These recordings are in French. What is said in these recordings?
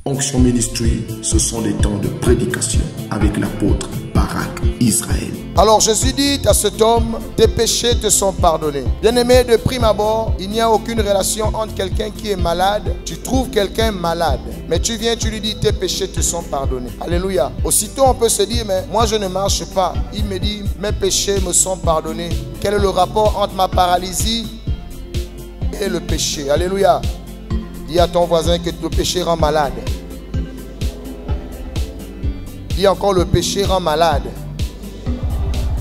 Onction Ministry, ce sont des temps de prédication avec l'apôtre Barak Israël. Alors Jésus dit à cet homme, tes péchés te sont pardonnés. Bien-aimé, de prime abord, il n'y a aucune relation entre quelqu'un qui est malade. Tu trouves quelqu'un malade, mais tu viens, tu lui dis, tes péchés te sont pardonnés. Alléluia. Aussitôt on peut se dire, mais moi je ne marche pas. Il me dit, mes péchés me sont pardonnés. Quel est le rapport entre ma paralysie et le péché? Alléluia. Dis à ton voisin que le péché rend malade. Dis encore, le péché rend malade.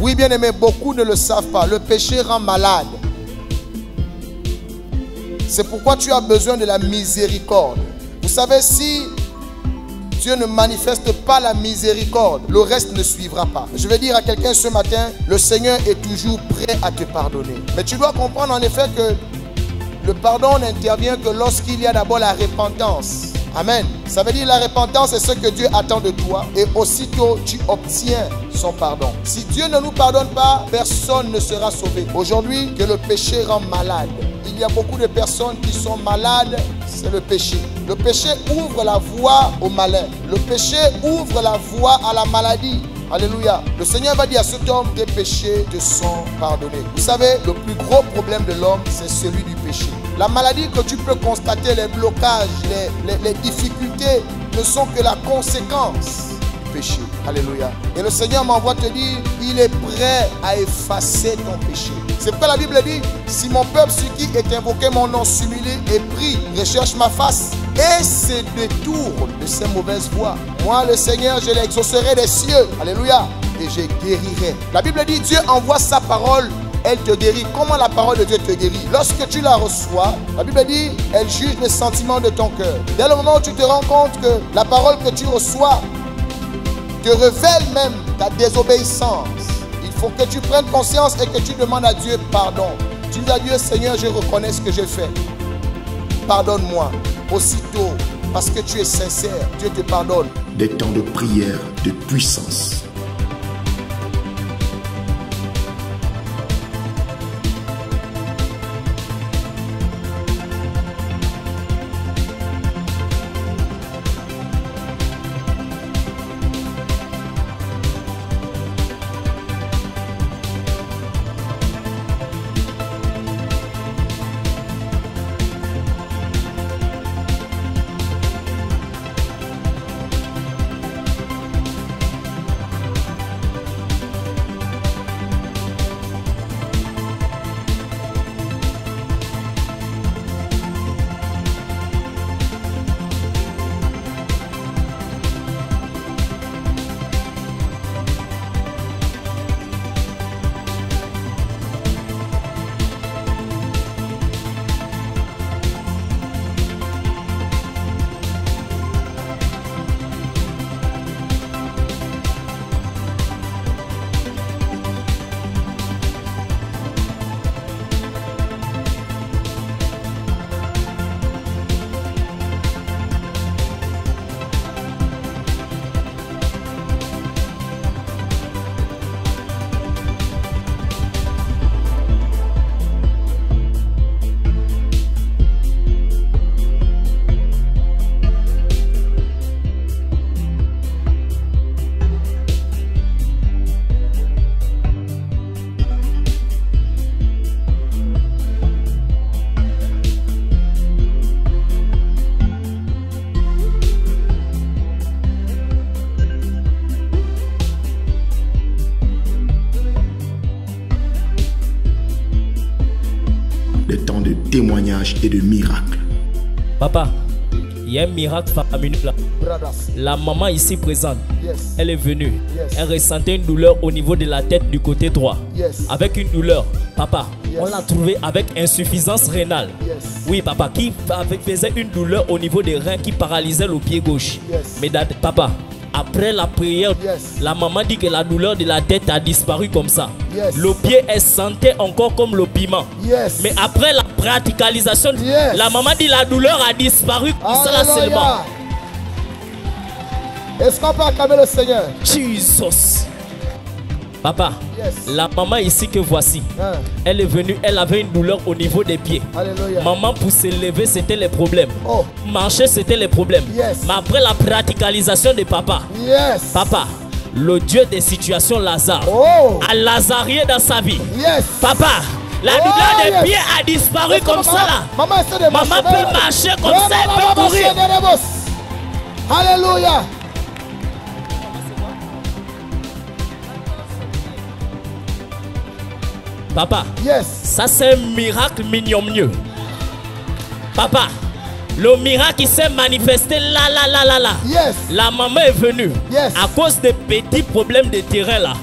Oui, bien aimé, beaucoup ne le savent pas. Le péché rend malade. C'est pourquoi tu as besoin de la miséricorde. Vous savez, si Dieu ne manifeste pas la miséricorde, le reste ne suivra pas. Je vais dire à quelqu'un ce matin, le Seigneur est toujours prêt à te pardonner. Mais tu dois comprendre en effet que le pardon n'intervient que lorsqu'il y a d'abord la repentance. Amen. Ça veut dire la repentance est ce que Dieu attend de toi et aussitôt tu obtiens son pardon. Si Dieu ne nous pardonne pas, personne ne sera sauvé. Aujourd'hui, que le péché rend malade. Il y a beaucoup de personnes qui sont malades, c'est le péché. Le péché ouvre la voie au malin. Le péché ouvre la voie à la maladie. Alléluia. Le Seigneur va dire à cet homme, tes péchés te sont pardonnés. Vous savez, le plus gros problème de l'homme, c'est celui du péché. La maladie que tu peux constater, les blocages, les difficultés, ne sont que la conséquence du péché. Alléluia. Et le Seigneur m'envoie te dire, il est prêt à effacer ton péché. C'est pourquoi la Bible dit, si mon peuple sur qui est invoqué mon nom s'humilie et prie, recherche ma face et se détourne de ses mauvaises voies, moi le Seigneur, je l'exaucerai des cieux. Alléluia. Et je guérirai. La Bible dit, Dieu envoie sa parole, elle te guérit. Comment la parole de Dieu te guérit? Lorsque tu la reçois, la Bible dit, elle juge les sentiments de ton cœur. Dès le moment où tu te rends compte que la parole que tu reçois te révèle même ta désobéissance, il faut que tu prennes conscience et que tu demandes à Dieu pardon. Tu dis à Dieu, Seigneur, je reconnais ce que j'ai fait. Pardonne-moi. Aussitôt, parce que tu es sincère, Dieu te pardonne. Des temps de prière, de puissance. Témoignages et de miracles. Papa, il y a un miracle faramineux là. La maman ici présente, elle est venue. Elle ressentait une douleur au niveau de la tête du côté droit. Avec une douleur, papa, on l'a trouvée avec insuffisance rénale. Oui, papa, qui faisait une douleur au niveau des reins qui paralysait le pied gauche. Mais papa, après la prière, la maman dit que la douleur de la tête a disparu comme ça. Le pied est sentait encore comme le piment. Mais après la praticalisation, la maman dit la douleur a disparu comme ça seulement. Est-ce qu'on peut acclamer le Seigneur? Jesus. Papa, la maman ici que voici, elle est venue, elle avait une douleur au niveau des pieds. Alléluia. Maman, pour se lever, c'était les problèmes. Oh. Marcher, c'était les problèmes. Mais après la praticalisation de papa, papa, le Dieu des situations Lazare, a lazarié dans sa vie. Papa, la douleur des pieds a disparu comme ça là. Maman peut marcher comme ça, elle peut courir. Alléluia. Papa, ça c'est un miracle mignon mieux. Papa, le miracle qui s'est manifesté là. La maman est venue à cause des petits problèmes de terrain là.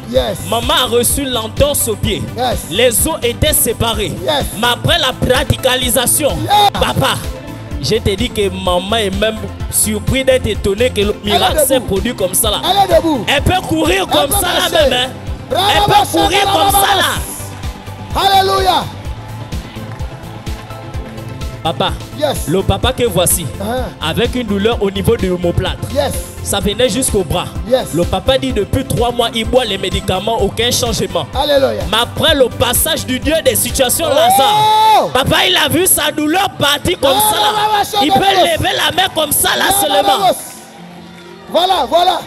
Maman a reçu l'entorse au pied. Les os étaient séparés. Mais après la praticalisation, papa, je te dis que maman est même surpris d'être étonnée que le miracle s'est produit comme ça là. Elle peut courir comme ça là même. Hein? Elle peut courir comme ça là. Alléluia. Papa, le papa que voici, avec une douleur au niveau de l'omoplate, ça venait jusqu'au bras. Le papa dit depuis 3 mois, il boit les médicaments, aucun changement. Alléluia. Mais après le passage du Dieu des situations Lazare, papa il a vu sa douleur partir comme ça là. Il peut lever la main comme ça là seulement. Voilà.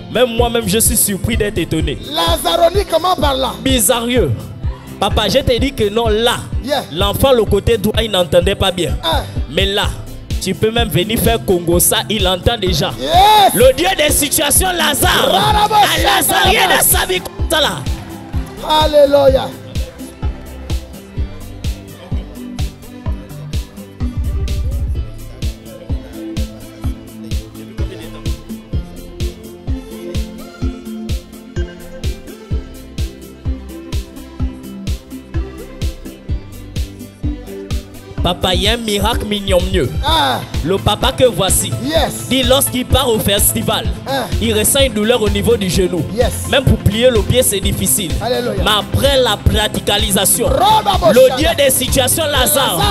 Même moi-même, je suis surpris d'être étonné. Lazaroni, comment par là? Bizarreux. Papa, je t'ai dit que non, là, l'enfant, le côté droit, il n'entendait pas bien. Mais là, tu peux même venir faire Congo, ça, il entend déjà. Le Dieu des situations, Lazare, a lazarié de sa vie comme ça là. Alléluia. Papa, il y a un miracle mignon mieux. Le papa que voici, dit lorsqu'il part au festival, il ressent une douleur au niveau du genou. Même pour plier le pied, c'est difficile. Alléluia. Mais après la praticalisation, le Dieu des situations Lazare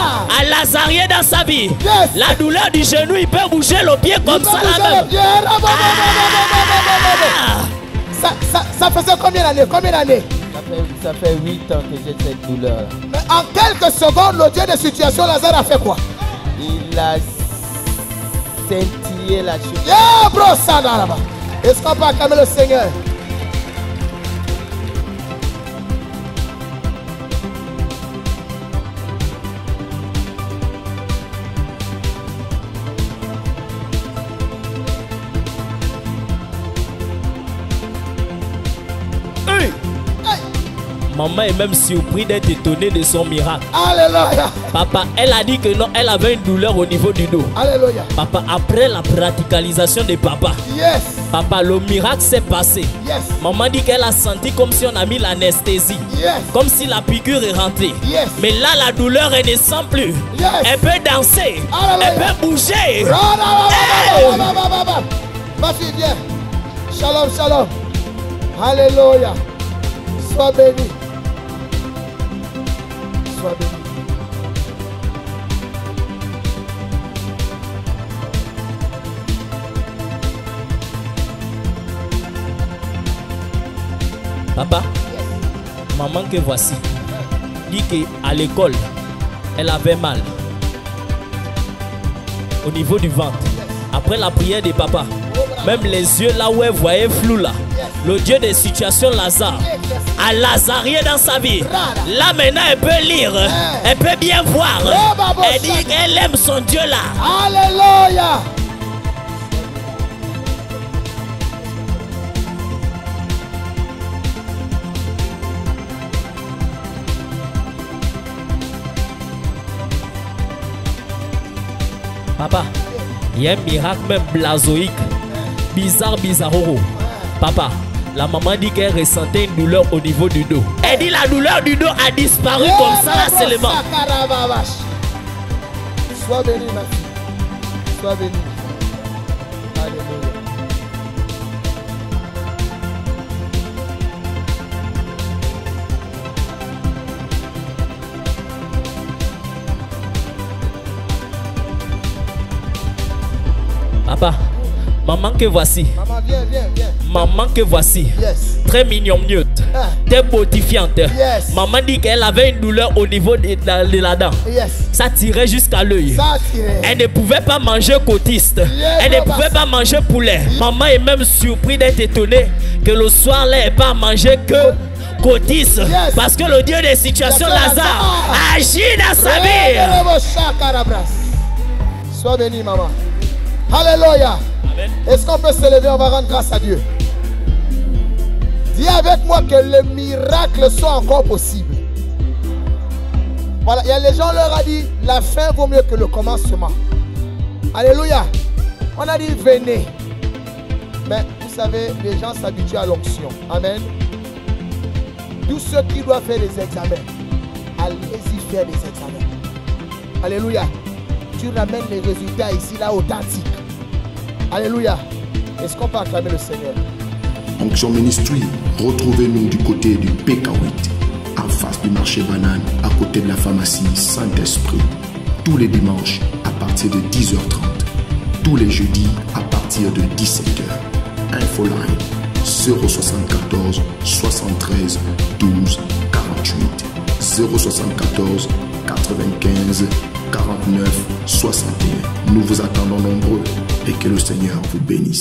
a lazarié dans sa vie. La douleur du genou, il peut bouger le pied comme ça là même. Ça faisait combien d'années? Ça fait 8 ans que j'ai cette douleur. Mais en quelques secondes, le Dieu des situations Lazare a fait quoi? Il a scintillé la chute. Bro, ça là-bas. Est-ce qu'on peut acclamer le Seigneur? Maman est même surprise d'être étonnée de son miracle. Alléluia. Papa, elle a dit que non, elle avait une douleur au niveau du dos. Alléluia. Papa, après la praticalisation de papa, papa, le miracle s'est passé. Maman dit qu'elle a senti comme si on a mis l'anesthésie. Comme si la piqûre est rentrée. Mais là, la douleur, elle ne sent plus. Elle peut danser. Alléluia. Elle peut bouger. Ma fille, viens. Shalom, shalom. Alléluia. Sois béni. Sois béni. Papa, maman que voici dit qu'à l'école, elle avait mal au niveau du ventre. Après la prière de papa, même les yeux là où elle voyait flou là, le Dieu des situations Lazare a lazarié dans sa vie. Là maintenant elle peut lire, elle peut bien voir. Elle dit qu'elle aime son Dieu là. Alléluia. Papa, il y a un miracle même blazoïque, bizarro. Papa, la maman dit qu'elle ressentait une douleur au niveau du dos. Elle dit la douleur du dos a disparu comme ça là seulement. Sois béni ma fille. Sois béni. Alléluia. Maman que voici. Maman, viens. Maman que voici. Yes. Très mignonne. Très beautifiante. Yes. Maman dit qu'elle avait une douleur au niveau de la dent. Yes. Ça tirait jusqu'à l'œil. Elle ne pouvait pas manger côtiste. Elle ne pouvait pas manger poulet. Maman est même surprise d'être étonnée que le soir, elle n'ait pas mangé que côtiste. Yes. Parce que le Dieu des situations, Lazare, agit dans sa vie. Sois béni, maman. Alléluia. Est-ce qu'on peut se lever? On va rendre grâce à Dieu. Dis avec moi que les miracles sont encore possibles. Voilà, il y a les gens leur a dit la fin vaut mieux que le commencement. Alléluia. On a dit venez. Mais vous savez, les gens s'habituent à l'onction. Amen. Tous ceux qui doivent faire des examens, allez-y faire des examens. Alléluia. Tu ramènes les résultats ici, là, authentiques. Alléluia. Est-ce qu'on peut acclamer le Seigneur? Onction Ministry, retrouvez-nous du côté du PK8, en face du marché banane, à côté de la pharmacie Saint-Esprit. Tous les dimanches à partir de 10h30. Tous les jeudis à partir de 17h. Infoline 074 73 12 48 074 95 49 61. Nous vous attendons nombreux et que le Seigneur vous bénisse.